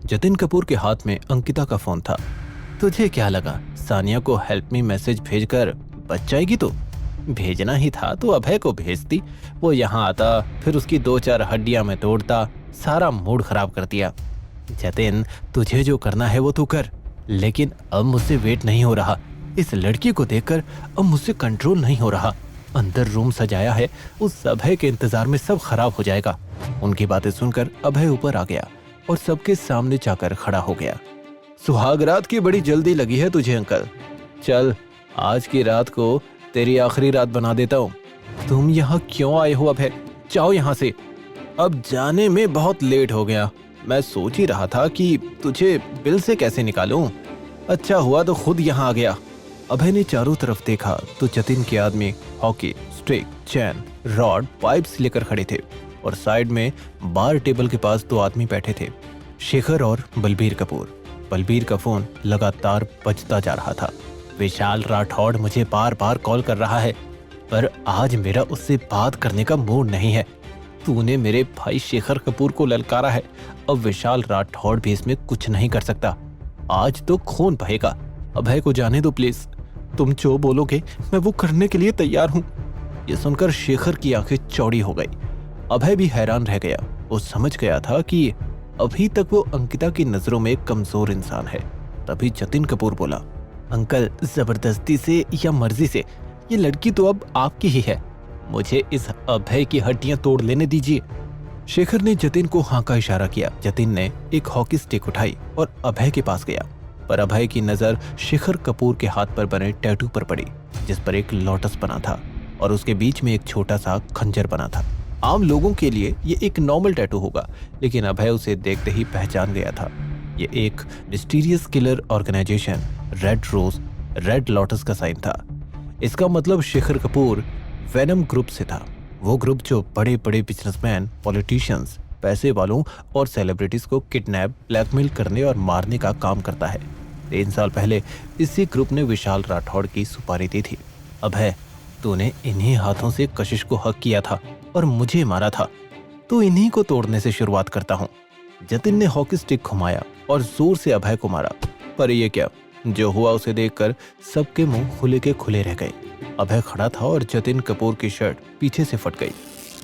जतिन कपूर के हाथ में अंकिता का फोन था। तुझे क्या लगा सानिया को हेल्प मी मैसेज भेजकर बच जाएगी? तो भेजना ही था तो अभय को भेजती, वो यहाँ आता, फिर उसकी 2-4 हड्डियां में तोड़ता, सारा मूड खराब कर दिया। जतिन, तुझे जो करना है वो तू कर, लेकिन अब मुझसे वेट नहीं हो रहा। इस लड़की को देखकर अब मुझसे कंट्रोल नहीं हो रहा। अंदर रूम सजाया है, उस अभय के इंतजार में सब खराब हो जाएगा। उनकी बातें सुनकर अभय ऊपर आ गया और सबके सामने जाकर खड़ा हो गया। सुहागरात की बड़ी जल्दी लगी है तुझे अंकल। चल, आज की रात को तेरी आखिरी रात बना देता हूँ। तुम यहाँ क्यों आए हो अभय? जाओ यहाँ से। अब जाने में बहुत लेट हो गया। मैं सोच ही रहा था कि तुझे बिल से कैसे निकालूं। अच्छा हुआ तो खुद यहाँ आ गया। अभय ने चारों तरफ देखा तो जतिन के आदमी हॉकी स्टिक, चैन, रॉड, पाइप्स लेकर खड़े थे और साइड में बार टेबल के पास 2 आदमी बैठे थे, शेखर और बलबीर कपूर। बलबीर का फोन लगातार बजता जा रहा था। विशाल राठौड़ मुझे बार बार कॉल कर रहा है, पर आज मेरा उससे बात करने का मूड नहीं है। तूने मेरे भाई शेखर कपूर को ललकारा है, अब विशाल राठौड़ भी इसमें कुछ नहीं कर सकता। आज तो खून बहेगा। अभय को जाने दो प्लीज, तुम जो बोलोगे मैं वो करने के लिए तैयार हूँ। ये सुनकर शेखर की आंखें चौड़ी हो गई। अभय भी हैरान रह गया। वो समझ गया था कि अभी तक वो अंकिता की नजरों में कमजोर इंसान है। तभी जतिन कपूर बोला, अंकल, जबरदस्ती से या मर्जी से ये लड़की तो अब आपकी ही है। मुझे इस अभय की हड्डियां तोड़ लेने दीजिए। शेखर ने जतिन को हाँ का इशारा किया। जतिन ने एक हॉकी स्टिक उठाई और अभय के पास गया, पर अभय की नजर शेखर कपूर के हाथ पर बने टैटू पर पड़ी, जिस पर एक लोटस बना था और उसके बीच में एक छोटा सा खंजर बना था। आम लोगों के लिए ये एक नॉर्मल टैटू होगा, लेकिन अभय उसे देखते ही पहचान गया था। ये एक mysterious killer organization red rose red lotus का साइन था। इसका मतलब शेखर कपूर वेनम ग्रुप से था। वो ग्रुप जो बड़े बड़े बिजनेसमैन, पॉलिटिशियंस, पैसे वालों और सेलिब्रिटीज को किडनैप, ब्लैकमेल करने और मारने का काम करता है। 3 साल पहले इसी ग्रुप ने विशाल राठौड़ की सुपारी दी थी। अभय, तूने इन्हीं हाथों से कशिश को हक किया था और मुझे मारा था, तो इन्हीं को तोड़ने से शुरुआत करता हूँ। जतिन ने हॉकी स्टिक घुमाया और जोर से अभय को मारा, पर ये क्या, जो हुआ उसे देखकर सबके मुंह खुले के खुले रह गए। अभय खड़ा था और जतिन कपूर की शर्ट पीछे से फट गई।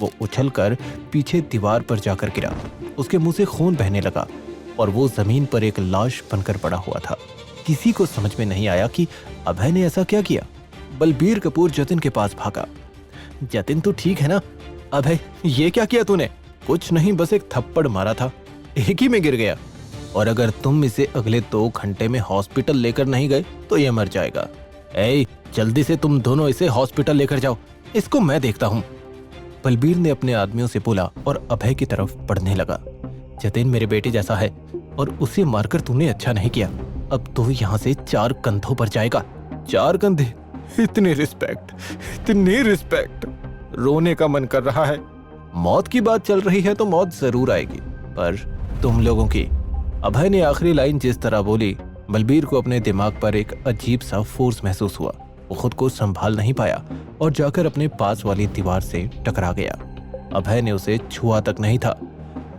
वो उछलकर पीछे दीवार पर जाकर गिरा। उसके मुंह से खून बहने लगा और वो जमीन पर एक लाश बनकर पड़ा हुआ था। किसी को समझ में नहीं आया कि अभय ने ऐसा क्या किया। बलबीर कपूर जतिन के पास भागा। जतिन, तू ठीक है ना? अभय, ये क्या किया तूने? कुछ नहीं, बस एक थप्पड़ मारा था, एक ही में गिर गया। और अगर तुम इसे अगले 2 घंटे में हॉस्पिटल लेकर नहीं गए तो ये मर जाएगा। ए, जल्दी से तुम दोनों इसे हॉस्पिटल लेकर जाओ, इसको मैं देखता हूँ। बलबीर ने अपने आदमियों से बोला और अभय की तरफ बढ़ने लगा। जतिन मेरे बेटे जैसा है और उसे मारकर तूने अच्छा नहीं किया। अब तो यहाँ से 4 कंधों पर जाएगा। 4 कंधे? इतनी रिस्पेक्ट। रोने का मन कर रहा है। मौत की बात चल रही है तो मौत जरूर आएगी, पर तुम लोगों की। अभय ने आखिरी लाइन जिस तरह बोली, बलबीर को अपने दिमाग पर एक अजीब सा फोर्स महसूस हुआ। वो खुद को संभाल नहीं पाया और जाकर अपने पास वाली दीवार से टकरा गया। अभय ने उसे छुआ तक नहीं था।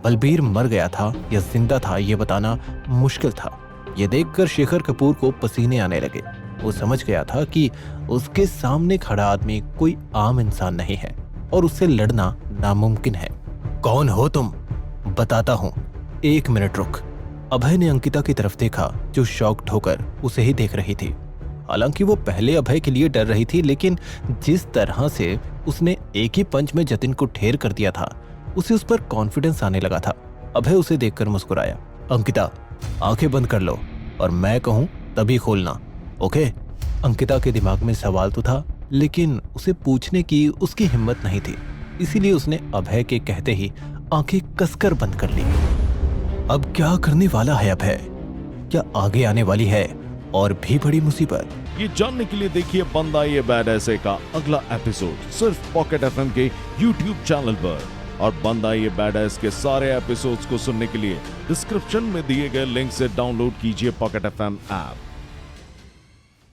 बलबीर मर गया था या जिंदा था ये बताना मुश्किल था। ये देखकर शेखर कपूर को पसीने आने लगे। वो समझ गया था कि उसके सामने खड़ा आदमी कोई आम इंसान नहीं है और उससे लड़ना नामुमकिन है। कौन हो तुम? बताता हूँ, 1 मिनट रुक। अभय ने अंकिता की तरफ देखा, जो शॉक्ड होकर उसे ही देख रही थी। हालांकि वो पहले अभय के लिए डर रही थी, लेकिन जिस तरह से उसने एक ही पंच में जतिन को ढेर कर दिया था, उसे उस पर कॉन्फिडेंस आने लगा था। अभय उसे देखकर मुस्कुराया। अंकिता, आंखें बंद कर लो और मैं कहूं तभी खोलना, ओके? अंकिता के दिमाग में सवाल तो था, लेकिन उसे पूछने की उसकी हिम्मत नहीं थी, इसीलिए उसने अभय के कहते ही आंखें कसकर बंद कर ली। अब क्या करने वाला है अभय? क्या आगे आने वाली है और भी बड़ी मुसीबत? ये जानने के लिए देखिए बंदा ये बैड ऐसे का अगला एपिसोड सिर्फ पॉकेट एफएम के YouTube चैनल पर। और बंदा ये बैड ऐस के सारे एपिसोड्स को सुनने के लिए डिस्क्रिप्शन में दिए गए लिंक से डाउनलोड कीजिए पॉकेट एफएम ऐप।